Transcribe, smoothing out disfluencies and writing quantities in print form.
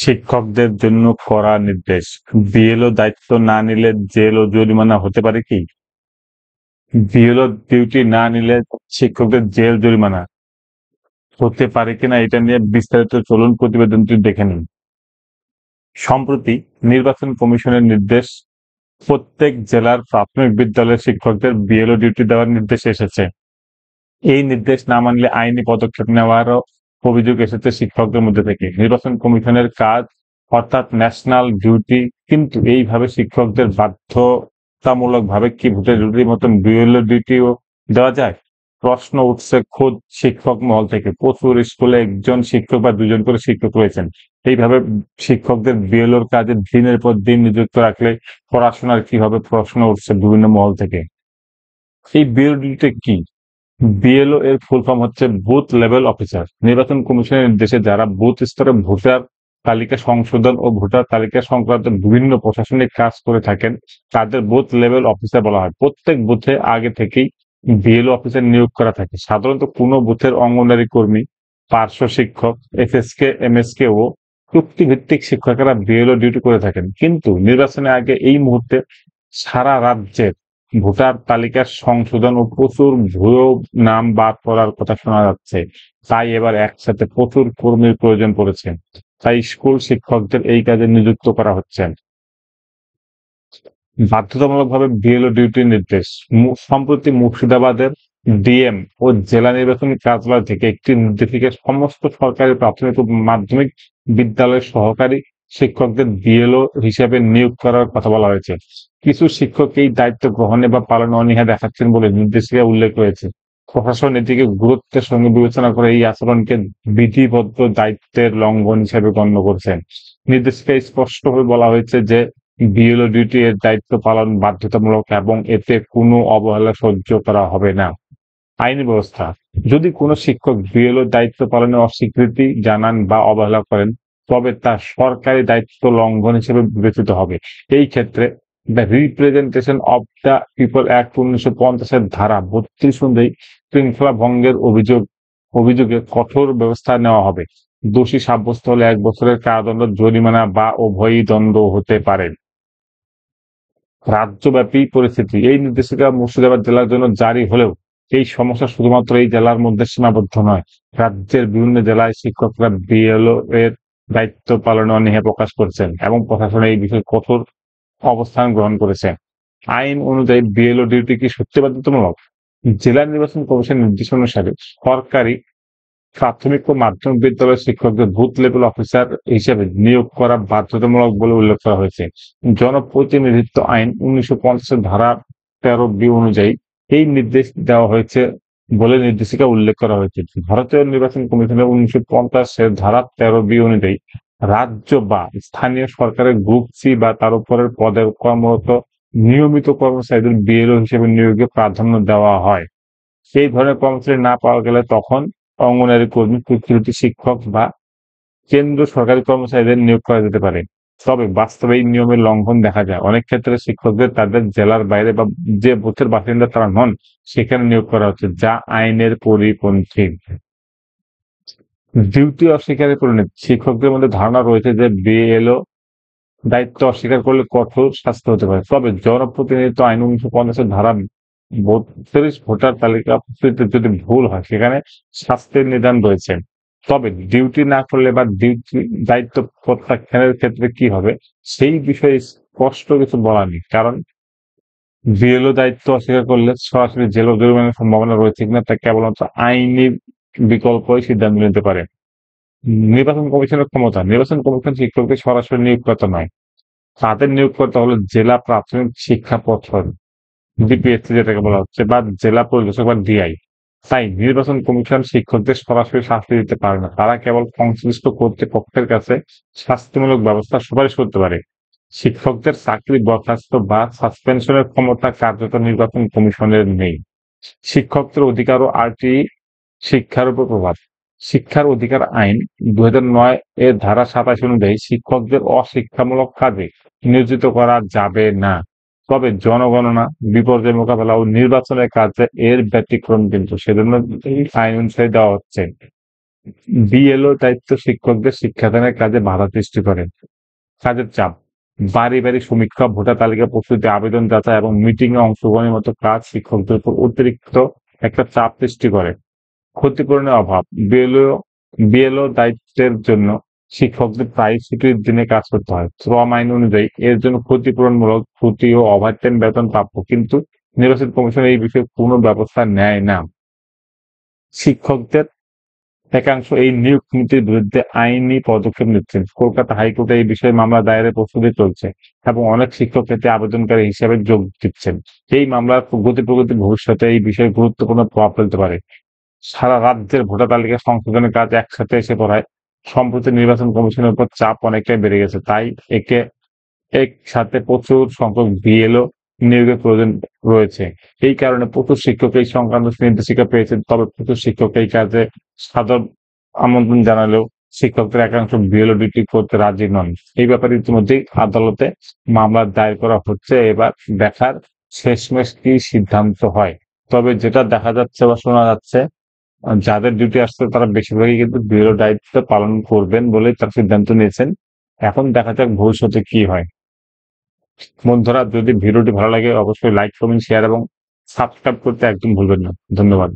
শিক্ষকদের জন্য কড়া নির্দেশ। বিএলও দায়িত্ব না নিলে জেল ও জরিমানা হতে পারে কি? বিএলও ডিউটি না নিলে শিক্ষকদের জেল জরিমানা হতে পারে কিনা এটা নিয়ে বিস্তারিত চলুন প্রতিবেদনটি দেখে নিন। সম্প্রতি নির্বাচন কমিশনের নির্দেশ, প্রত্যেক জেলার প্রাথমিক বিদ্যালয়ের শিক্ষকদের বিএলও ডিউটি দেওয়ার নির্দেশ এসেছে। এই নির্দেশ না মানলে আইনি পদক্ষেপ নেওয়ারও অভিযোগ এসেছে শিক্ষকদের মধ্যে থেকে। নির্বাচন কমিশনের কাজ অর্থাৎ ন্যাশনাল ডিউটি, কিন্তু এইভাবে শিক্ষকদের বাধ্যতামূলকভাবে কি ভোটের ডিউটির মতন বিএলও ডিউটিও দেওয়া যায়? প্রশ্ন উঠছে খোদ শিক্ষক মহল থেকে। প্রচুর স্কুলে একজন শিক্ষক বা দুজন করে শিক্ষক রয়েছেন। এইভাবে শিক্ষকদের বিএলওর কাজে দিনের পর দিন নিযুক্ত রাখলে পড়াশোনার কি হবে, প্রশ্ন উঠছে বিভিন্ন মহল থেকে। এই বিএলও ডিউটি কি? বিএলও এর ফুল ফর্ম হচ্ছে বুথ লেভেল অফিসার। নির্বাচন কমিশনের নির্দেশে যারা বুথ স্তরে ভোটার তালিকা সংশোধন ও ভোটার তালিকা সংক্রান্ত বিভিন্ন প্রশাসনিক কাজ করে থাকেন তাদের বুথ লেভেল অফিসার বলা হয়। প্রত্যেক বুথে আগে থেকেই বিএলও অফিসার নিয়োগ করা থাকে। সাধারণত কোনো বুথের অঙ্গনওয়াড়ি কর্মী, পার্শ্ব শিক্ষক, এফএসকে, এমএসকে ও চুক্তিভিত্তিক শিক্ষকেরা বিএলও ডিউটি করে থাকেন। কিন্তু নির্বাচনের আগে এই মুহূর্তে সারা রাজ্যের ভোটার তালিকার সংশোধন ও প্রচুর ভুয়ো নাম বাদ পড়ার কথা শোনা যাচ্ছে। তাই এবার একসাথে প্রচুর কর্মীর প্রয়োজন পড়েছে। তাই স্কুল শিক্ষকদের এই কাজে নিযুক্ত করা হচ্ছে। বাধ্যতামূলকভাবে বিএলও ডিউটির নির্দেশ। সম্প্রতি মুর্শিদাবাদের ডিএম ও জেলা নির্বাচনী কার্যালয় থেকে একটি নির্দেশিকা সমস্ত সরকারি প্রাথমিক ও মাধ্যমিক বিদ্যালয়ের সহকারী শিক্ষকদের বিএলও হিসেবে নিয়োগ করার কথা বলা হয়েছে। কিছু শিক্ষক এই দায়িত্ব গ্রহণে বা পালনে অনীহা দেখাচ্ছেন বলে নির্দেশিকা উল্লেখ রয়েছে। প্রশাসন এটিকে গুরুত্বের সঙ্গে বিবেচনা করে এই আচরণকে বিধিবদ্ধ দায়িত্বের লঙ্ঘন হিসেবে গণ্য করছেন। নির্দেশিকায় স্পষ্টভাবে বলা হয়েছে যে বিএলও ডিউটি এর দায়িত্ব পালন বাধ্যতামূলক এবং এতে কোনো অবহেলা সহ্য করা হবে না। আইনি ব্যবস্থা: যদি কোনো শিক্ষক বিএলও দায়িত্ব পালনে অস্বীকৃতি জানান বা অবহেলা করেন তবে তা সরকারি দায়িত্ব লঙ্ঘন হিসেবে বিবেচিত হবে। এই ক্ষেত্রে the representation of the people act 1950 ধারা 32 অনুযায়ী শৃঙ্খলা ভঙ্গের অভিযোগে কঠোর ব্যবস্থা নেওয়া হবে। দোষী সাব্যস্ত হলে 1 বছরের কারাদণ্ড, জরিমানা বা উভয়ই দণ্ড হতে পারে। রাজ্যব্যাপী পরিস্থিতি: এই নির্দেশিকা মুর্শিদাবাদ জেলার জন্য জারি হলেও এই সমস্যা শুধুমাত্র এই জেলার মধ্যে সীমাবদ্ধ নয়। রাজ্যের বিভিন্ন জেলায় শিক্ষকরা বিএলও এর দায়িত্ব পালনে অনীহা প্রকাশ করেছেন এবং প্রশাসন এই বিষয়ে কঠোর অবস্থান গ্রহণ করেছে। আইন অনুযায়ী বিএলও ডিউটি কি সত্যি বাধ্যতামূলক? জেলা নির্বাচন কমিশনের নির্দেশ অনুসারে সরকারি প্রাথমিক ও মাধ্যমিক বিদ্যালয়ের শিক্ষকদের বুথ লেভেল অফিসার হিসেবে নিয়োগ করা বাধ্যতামূলক বলে উল্লেখ করা হয়েছে। জনপ্রতিনিধিত্ব আইন 1950 ধারা 13B অনুযায়ী এই নির্দেশ দেওয়া হয়েছে বলে নির্দেশিকা উল্লেখ করা হয়েছে। ভারতীয় নির্বাচন কমিশনের 1950 ধারা 13B অনুযায়ী রাজ্য বা স্থানীয় সরকারের গ্রুপ সি বা তার উপরের পদে কর্মরত নিয়মিত কর্মচারীদের বিএলও হিসেবে নিয়োগে প্রাধান্য দেওয়া হয়। সেই ধরনের কর্মচারী না পাওয়া গেলে তখন অঙ্গনারী কর্মী, চুক্তিভিত্তিক শিক্ষক বা কেন্দ্র সরকারি কর্মচারীদের নিয়োগ করা যেতে পারে। তবে বাস্তবে এই নিয়মের লঙ্ঘন দেখা যায়। অনেক ক্ষেত্রে শিক্ষকদের তাদের জেলার বাইরে বা যে বুথের বাসিন্দা তারা নন সেখানে নিয়োগ করা হচ্ছে, যা আইনের পরিপন্থী। ডিউটি অস্বীকারের পরিণতি: শিক্ষকদের মধ্যে ধারণা রয়েছে যে বিএলও দায়িত্ব অস্বীকার করলে কঠোর শাস্তি হতে পারে। তবে জনপ্রতিনিধিত্ব আইন 1950 ধারা 32 ভোটার তালিকা প্রস্তুতিতে যদি ভুল হয় সেখানে শাস্তির নিদান রয়েছে। তবে ডিউটি না করলে বা ডিউটি দায়িত্ব প্রত্যাখ্যানের ক্ষেত্রে কি হবে সেই বিষয়ে স্পষ্ট কিছু বলা নেই। কারণ বিএলও দায়িত্ব অস্বীকার করলে সরাসরি জেল ও জরিমানার সম্ভাবনা রয়েছে কিনা তা কেবলমাত্র আইনি বিকল্পই সিদ্ধান্ত নিতে পারে। নির্বাচন কমিশনের ক্ষমতা: নির্বাচন কমিশন শিক্ষকদের সরাসরি নিয়োগকর্তা নয়। তাদের নিয়োগকর্তা হলো জেলা প্রাথমিক শিক্ষা পর্ষদ, জিপিএসসি যেটাকে বলা হচ্ছে, বা জেলা পরিদর্শক বা ডিআই। তাই নির্বাচন কমিশন শিক্ষকদের সরাসরি শাস্তি দিতে পারে না। তারা কেবল সংশ্লিষ্ট কর্তৃপক্ষের কাছে শাস্তিমূলক ব্যবস্থা সুপারিশ করতে পারে। শিক্ষকদের চাকরি বরখাস্ত বা সাসপেনশনের ক্ষমতা কার্যত নির্বাচন কমিশনের নেই। শিক্ষকদের অধিকার ও আরটিই শিক্ষার উপর প্রভাব: শিক্ষার অধিকার আইন 2009 এর ধারা 27 অনুযায়ী শিক্ষকদের অশিক্ষামূলক কাজে নিয়োজিত করা যাবে না। তবে জনগণনা, বিপর্যয় মোকাবেলা ও নির্বাচনের কাজে এর ব্যতিক্রম, কিন্তু সেজন্য এই আইন অনুসারে দেওয়া হচ্ছে। বিএলও দায়িত্ব শিক্ষকদের শিক্ষাদানের কাজে বাধা সৃষ্টি করে। কাজের চাপ, বাড়ি বাড়ি সমীক্ষা, ভোটার তালিকা প্রস্তুতি, আবেদন যাচাই এবং মিটিং এ অংশগ্রহণের মতো কাজ শিক্ষকদের উপর অতিরিক্ত একটা চাপ সৃষ্টি করে। ক্ষতিপূরণের অভাব, বিএলও দায়িত্বের জন্য শিক্ষকদের প্রায় ছুটির দিনে কাজ করতে হয়। শ্রম আইন অনুযায়ী এর জন্য ক্ষতিপূরণমূলক ছুটি ও ওভারটাইম বেতন প্রাপ্য, কিন্তু নির্বাচন কমিশন এই বিষয়ে কোনো ব্যবস্থা নেয় না। শিক্ষকদের একাংশ এই নিয়োগ নীতির বিরুদ্ধে আইনি পদক্ষেপ নিচ্ছেন। কলকাতা হাইকোর্টে এই বিষয়ে মামলা দায়েরের প্রস্তুতি চলছে এবং অনেক শিক্ষক এতে আবেদনকারী হিসেবে যোগ দিচ্ছেন। এই মামলার গতি প্রগতি ভবিষ্যতে এই বিষয়ে গুরুত্বপূর্ণ প্রভাব ফেলতে পারে। সারা রাজ্যের ভোটার তালিকা সংশোধনের কাজ একসাথে এসে পড়ায় সম্প্রতি নির্বাচন কমিশনের উপর চাপ অনেকটাই বেড়ে গেছে। তাই একসাথে প্রচুর সংখ্যক বিএলও নিয়োগের প্রয়োজন রয়েছে। এই কারণে প্রচুর শিক্ষক এই সংক্রান্ত নির্দেশিকা পেয়েছেন, তবে প্রচুর শিক্ষক এই কাজে সাদর আমন্ত্রণ জানালেও শিক্ষকদের একাংশ বিএলও ডিউটি করতে রাজি নন। এই ব্যাপারে ইতিমধ্যেই আদালতে মামলা দায়ের করা হচ্ছে। এবার দেখার শেষমেশ কি সিদ্ধান্ত হয়। তবে যেটা দেখা যাচ্ছে বা শোনা যাচ্ছে, যাদের ডিউটি আসছে তারা বেশিরভাগই কিন্তু বিএলও দায়িত্ব পালন করবেন বলেই তার সিদ্ধান্ত নিয়েছেন। এখন দেখা যাক ভবিষ্যতে কি হয়। বন্ধুরা, যদি ভিডিওটি ভালো লাগে অবশ্যই লাইক, কমেন্ট, শেয়ার এবং সাবস্ক্রাইব করতে একদম ভুলবেন না। ধন্যবাদ।